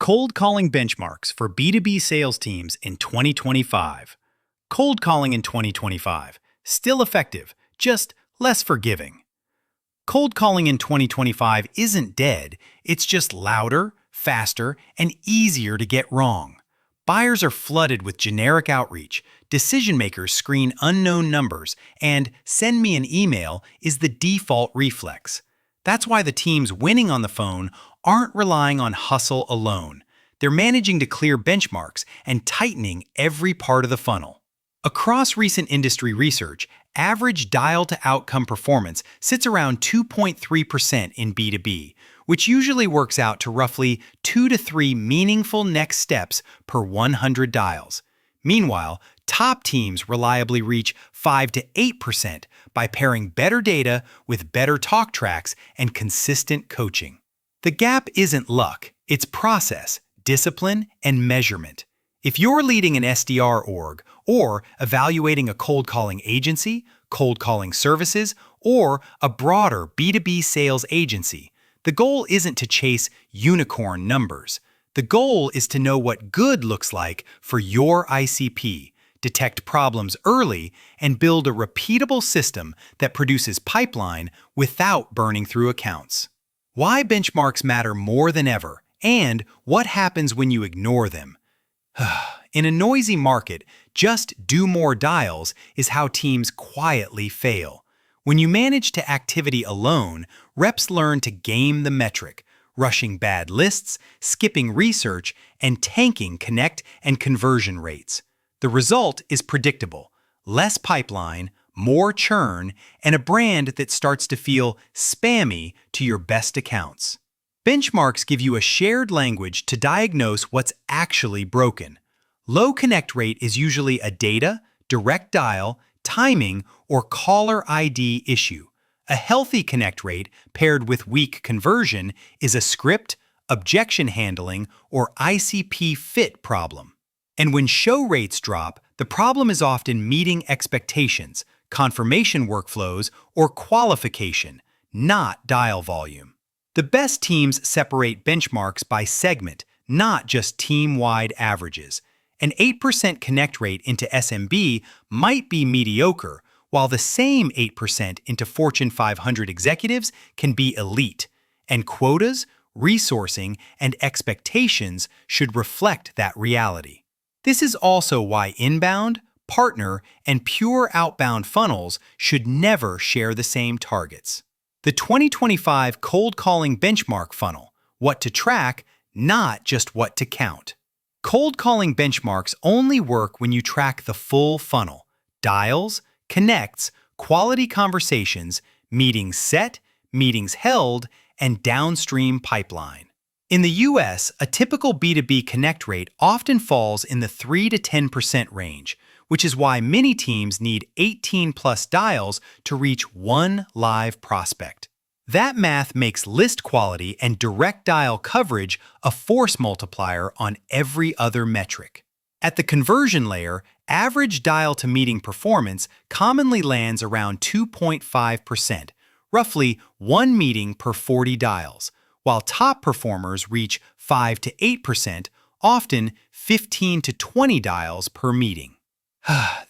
Cold calling benchmarks for B2B sales teams in 2025. Cold calling in 2025. Still effective, just less forgiving. Cold calling in 2025 isn't dead, it's just louder, faster, and easier to get wrong. Buyers are flooded with generic outreach, decision makers screen unknown numbers, and send me an email is the default reflex. That's why the teams winning on the phone aren't relying on hustle alone. They're managing to clear benchmarks and tightening every part of the funnel. Across recent industry research, average dial-to-outcome performance sits around 2.3% in B2B, which usually works out to roughly 2 to 3 meaningful next steps per 100 dials. Meanwhile, top teams reliably reach 5 to 8% by pairing better data with better talk tracks and consistent coaching. The gap isn't luck, it's process, discipline, and measurement. If you're leading an SDR org or evaluating a cold calling agency, cold calling services, or a broader B2B sales agency, the goal isn't to chase unicorn numbers. The goal is to know what good looks like for your ICP, detect problems early, and build a repeatable system that produces pipeline without burning through accounts. Why benchmarks matter more than ever, and what happens when you ignore them. In a noisy market, just do more dials is how teams quietly fail. When you manage to activity alone, reps learn to game the metric, rushing bad lists, skipping research, and tanking connect and conversion rates. The result is predictable: less pipeline, more churn, and a brand that starts to feel spammy to your best accounts. Benchmarks give you a shared language to diagnose what's actually broken. Low connect rate is usually a data, direct dial, timing, or caller ID issue. A healthy connect rate paired with weak conversion is a script, objection handling, or ICP fit problem. And when show rates drop, the problem is often meeting expectations, confirmation workflows, or qualification, not dial volume. The best teams separate benchmarks by segment, not just team-wide averages. An 8% connect rate into SMB might be mediocre, while the same 8% into Fortune 500 executives can be elite. And quotas, resourcing, and expectations should reflect that reality. This is also why inbound, partner, and pure outbound funnels should never share the same targets. The 2025 Cold Calling Benchmark Funnel: what to track, not just what to count. Cold calling benchmarks only work when you track the full funnel: dials, connects, quality conversations, meetings set, meetings held, and downstream pipeline. In the US, a typical B2B connect rate often falls in the 3 to 10% range, which is why many teams need 18+ dials to reach one live prospect. That math makes list quality and direct dial coverage a force multiplier on every other metric. At the conversion layer, average dial-to-meeting performance commonly lands around 2.5%, roughly 1 meeting per 40 dials, while top performers reach 5 to 8%, often 15 to 20 dials per meeting.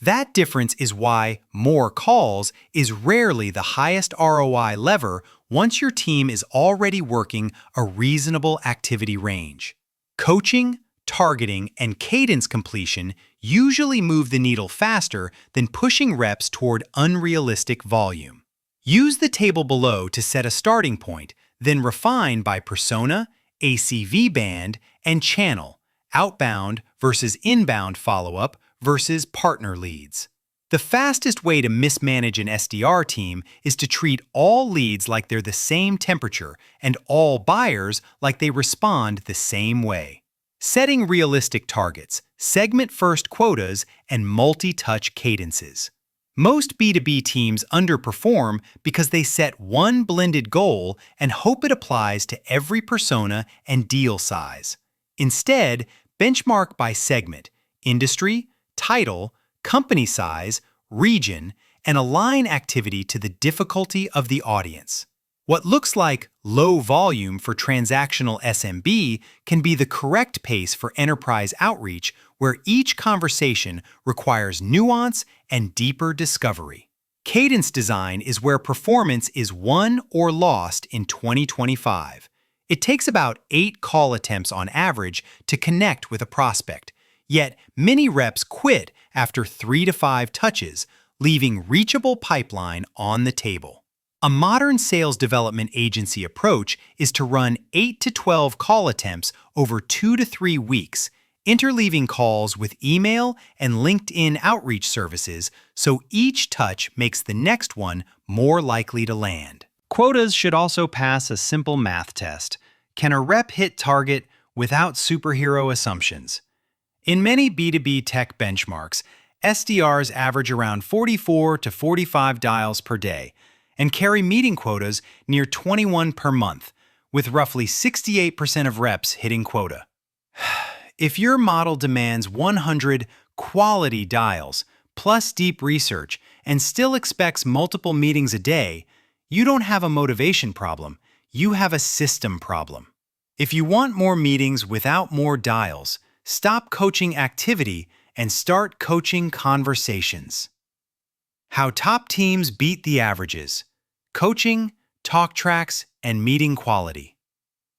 That difference is why more calls is rarely the highest ROI lever once your team is already working a reasonable activity range. Coaching, targeting, and cadence completion usually move the needle faster than pushing reps toward unrealistic volume. Use the table below to set a starting point, then refine by persona, ACV band, and channel, outbound versus inbound follow-up versus partner leads. The fastest way to mismanage an SDR team is to treat all leads like they're the same temperature and all buyers like they respond the same way. Setting realistic targets, segment-first quotas, and multi-touch cadences. Most B2B teams underperform because they set one blended goal and hope it applies to every persona and deal size. Instead, benchmark by segment, industry, title, company size, region, and align activity to the difficulty of the audience. What looks like low volume for transactional SMB can be the correct pace for enterprise outreach, where each conversation requires nuance and deeper discovery. Cadence design is where performance is won or lost in 2025. It takes about 8 call attempts on average to connect with a prospect, yet many reps quit after 3 to 5 touches, leaving reachable pipeline on the table. A modern sales development agency approach is to run 8 to 12 call attempts over 2 to 3 weeks, interleaving calls with email and LinkedIn outreach services so each touch makes the next one more likely to land. Quotas should also pass a simple math test. Can a rep hit target without superhero assumptions? In many B2B tech benchmarks, SDRs average around 44 to 45 dials per day and carry meeting quotas near 21 per month, with roughly 68% of reps hitting quota. If your model demands 100 quality dials plus deep research and still expects multiple meetings a day, you don't have a motivation problem, you have a system problem. If you want more meetings without more dials, stop coaching activity and start coaching conversations. How top teams beat the averages: coaching, talk tracks, and meeting quality.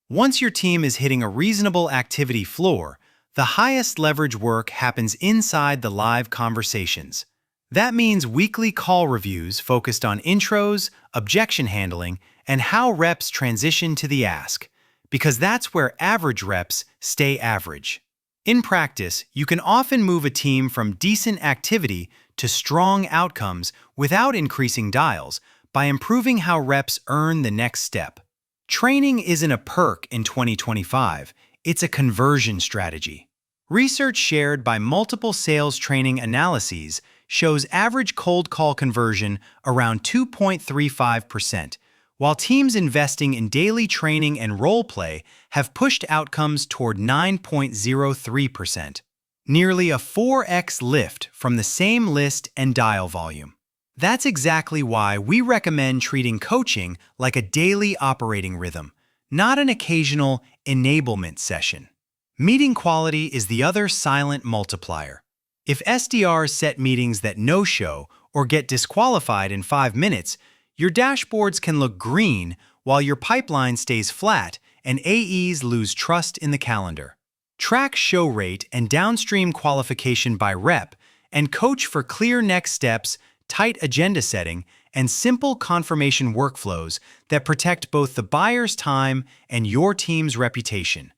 Once your team is hitting a reasonable activity floor, the highest leverage work happens inside the live conversations. That means weekly call reviews focused on intros, objection handling, and how reps transition to the ask, because that's where average reps stay average. In practice, you can often move a team from decent activity to strong outcomes without increasing dials by improving how reps earn the next step. Training isn't a perk in 2025, it's a conversion strategy. Research shared by multiple sales training analyses shows average cold call conversion around 2.35%, while teams investing in daily training and role play have pushed outcomes toward 9.03%, nearly a 4x lift from the same list and dial volume. That's exactly why we recommend treating coaching like a daily operating rhythm, not an occasional enablement session. Meeting quality is the other silent multiplier. If SDRs set meetings that no-show or get disqualified in 5 minutes, your dashboards can look green while your pipeline stays flat and AEs lose trust in the calendar. Track show rate and downstream qualification by rep, and coach for clear next steps, tight agenda setting, and simple confirmation workflows that protect both the buyer's time and your team's reputation.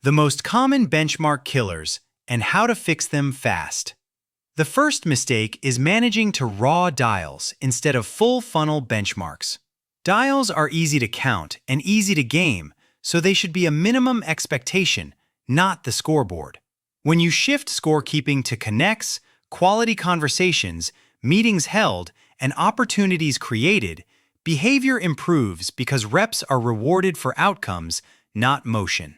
The most common benchmark killers and how to fix them fast. The first mistake is managing to raw dials instead of full funnel benchmarks. Dials are easy to count and easy to game, so they should be a minimum expectation, not the scoreboard. When you shift scorekeeping to connects, quality conversations, meetings held, and opportunities created, behavior improves because reps are rewarded for outcomes, not motion.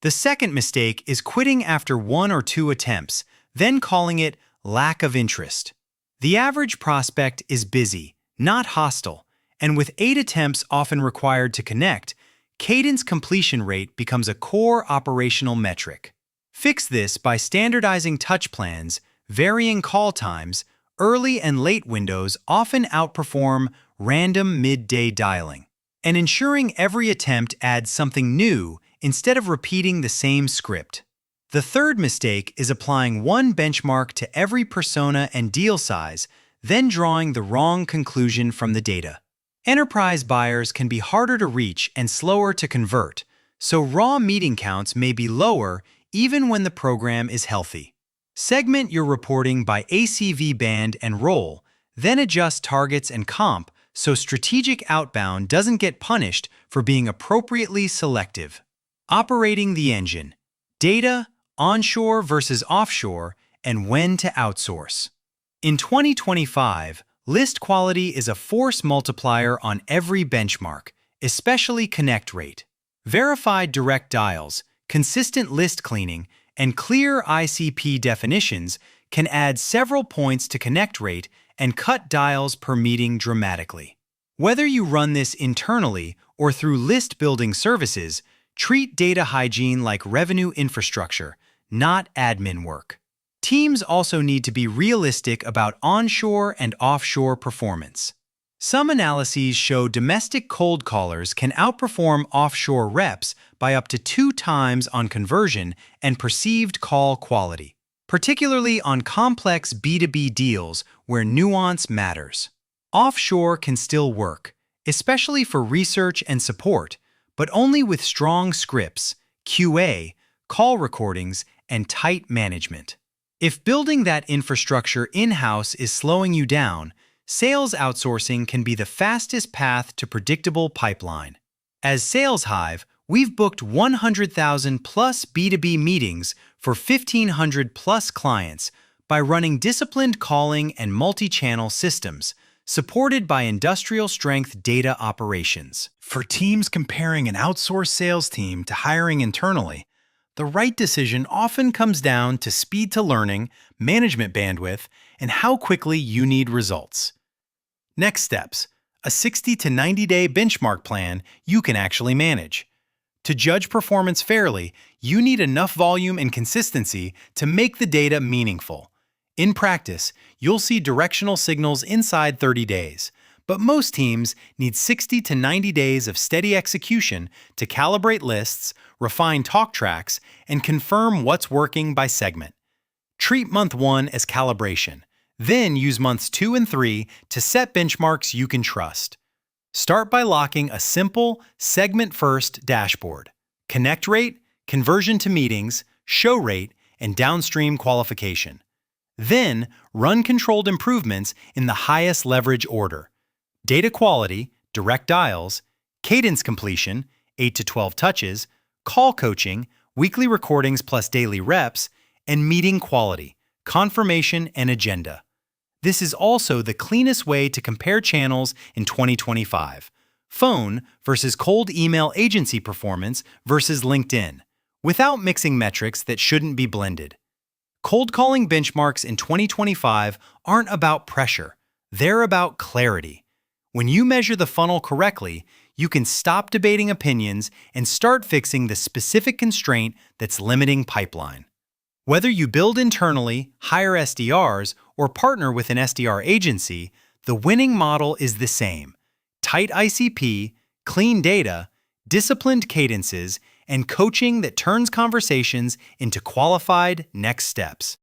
The second mistake is quitting after 1 or 2 attempts, then calling it lack of interest. The average prospect is busy, not hostile, and with 8 attempts often required to connect, cadence completion rate becomes a core operational metric. Fix this by standardizing touch plans, varying call times. Early and late windows often outperform random midday dialing, and ensuring every attempt adds something new instead of repeating the same script. The third mistake is applying one benchmark to every persona and deal size, then drawing the wrong conclusion from the data. Enterprise buyers can be harder to reach and slower to convert, so raw meeting counts may be lower even when the program is healthy. Segment your reporting by ACV band and role, then adjust targets and comp so strategic outbound doesn't get punished for being appropriately selective. Operating the engine: data, onshore versus offshore, and when to outsource. In 2025, list quality is a force multiplier on every benchmark, especially connect rate. Verified direct dials, consistent list cleaning, and clear ICP definitions can add several points to connect rate and cut dials per meeting dramatically. Whether you run this internally or through list-building services, treat data hygiene like revenue infrastructure, not admin work. Teams also need to be realistic about onshore and offshore performance. Some analyses show domestic cold callers can outperform offshore reps by up to 2 times on conversion and perceived call quality, particularly on complex B2B deals where nuance matters. Offshore can still work, especially for research and support, but only with strong scripts, QA, call recordings, and tight management. If building that infrastructure in-house is slowing you down, sales outsourcing can be the fastest path to predictable pipeline. As SalesHive, we've booked 100,000 plus B2B meetings for 1,500 plus clients by running disciplined calling and multi-channel systems, supported by industrial-strength data operations. For teams comparing an outsourced sales team to hiring internally, the right decision often comes down to speed to learning, management bandwidth, and how quickly you need results. Next steps: a 60 to 90-day benchmark plan you can actually manage. To judge performance fairly, you need enough volume and consistency to make the data meaningful. In practice, you'll see directional signals inside 30 days, but most teams need 60 to 90 days of steady execution to calibrate lists, refine talk tracks, and confirm what's working by segment. Treat month 1 as calibration, then use months 2 and 3 to set benchmarks you can trust. Start by locking a simple, segment-first dashboard: connect rate, conversion to meetings, show rate, and downstream qualification. Then, run controlled improvements in the highest leverage order: data quality, direct dials, cadence completion, 8 to 12 touches, call coaching, weekly recordings plus daily reps, and meeting quality, confirmation, and agenda. This is also the cleanest way to compare channels in 2025: phone versus cold email agency performance versus LinkedIn, without mixing metrics that shouldn't be blended. Cold calling benchmarks in 2025 aren't about pressure, they're about clarity. When you measure the funnel correctly, you can stop debating opinions and start fixing the specific constraint that's limiting pipeline. Whether you build internally, hire SDRs, or partner with an SDR agency, the winning model is the same: tight ICP, clean data, disciplined cadences, and coaching that turns conversations into qualified next steps.